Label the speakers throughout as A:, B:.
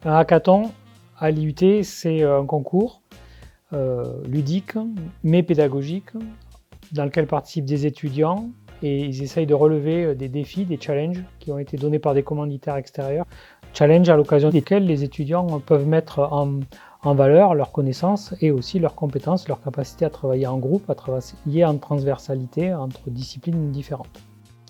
A: Un hackathon à l'IUT, c'est un concours ludique mais pédagogique dans lequel participent des étudiants et ils essayent de relever des défis, des challenges qui ont été donnés par des commanditaires extérieurs. Challenges à l'occasion desquels les étudiants peuvent mettre en valeur leurs connaissances et aussi leurs compétences, leur capacité à travailler en groupe, à travailler en transversalité entre disciplines différentes.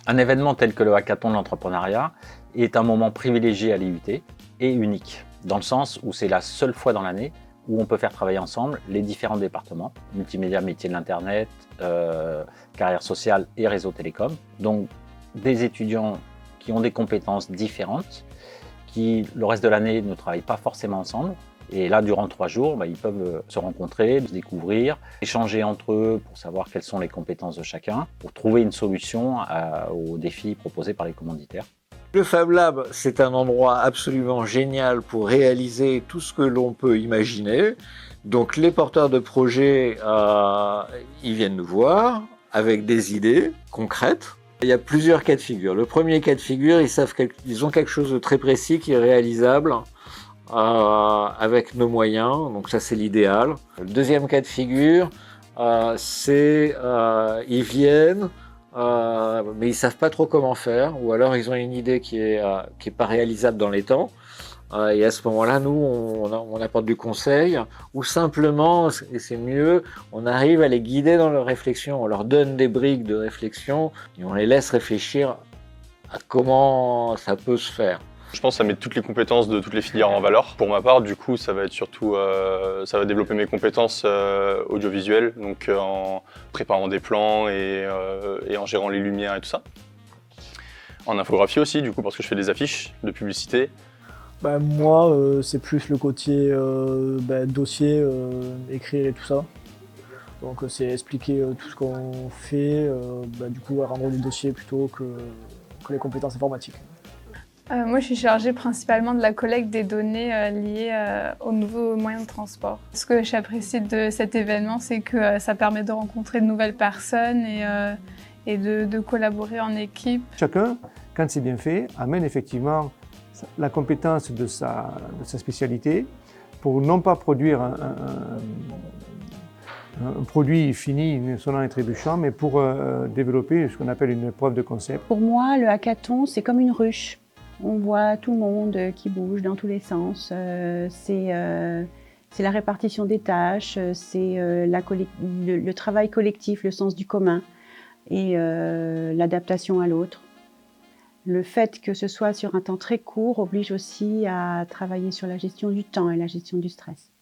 B: Un événement tel que le hackathon de l'entrepreneuriat est un moment privilégié à l'IUT et unique, dans le sens où c'est la seule fois dans l'année où on peut faire travailler ensemble les différents départements, multimédia, métiers de l'Internet, carrière sociale et réseau télécom. Donc des étudiants qui ont des compétences différentes, qui le reste de l'année ne travaillent pas forcément ensemble. Et là, durant 3 jours, ils peuvent se rencontrer, se découvrir, échanger entre eux pour savoir quelles sont les compétences de chacun, pour trouver une solution aux défis proposés par les commanditaires.
C: Le Fab Lab, c'est un endroit absolument génial pour réaliser tout ce que l'on peut imaginer. Donc les porteurs de projets, ils viennent nous voir avec des idées concrètes. Il y a plusieurs cas de figure. Le premier cas de figure, ils ont quelque chose de très précis qui est réalisable avec nos moyens, donc ça c'est l'idéal. Le deuxième cas de figure, c'est ils viennent, mais ils savent pas trop comment faire, ou alors ils ont une idée qui est pas réalisable dans les temps. Et à ce moment-là, nous, on apporte du conseil, ou simplement, et c'est mieux, on arrive à les guider dans leur réflexion, on leur donne des briques de réflexion, et on les laisse réfléchir à comment ça peut se faire.
D: Je pense que ça met toutes les compétences de toutes les filières en valeur. Pour ma part, du coup, ça va être surtout, ça va développer mes compétences audiovisuelles, donc en préparant des plans et en gérant les lumières et tout ça. En infographie aussi, du coup, parce que je fais des affiches de publicité.
E: Moi, c'est plus le côté dossier, écrire et tout ça. Donc c'est expliquer tout ce qu'on fait, du coup rendre les dossiers plutôt que les compétences informatiques.
F: Moi, je suis chargée principalement de la collecte des données liées aux nouveaux moyens de transport. Ce que j'apprécie de cet événement, c'est que ça permet de rencontrer de nouvelles personnes et de collaborer en équipe.
G: Chacun, quand c'est bien fait, amène effectivement la compétence de sa spécialité pour non pas produire un produit fini, sonnant et trébuchant, mais pour développer ce qu'on appelle une preuve de concept.
H: Pour moi, le hackathon, c'est comme une ruche. On voit tout le monde qui bouge dans tous les sens. C'est la répartition des tâches, c'est le travail collectif, le sens du commun et l'adaptation à l'autre. Le fait que ce soit sur un temps très court oblige aussi à travailler sur la gestion du temps et la gestion du stress.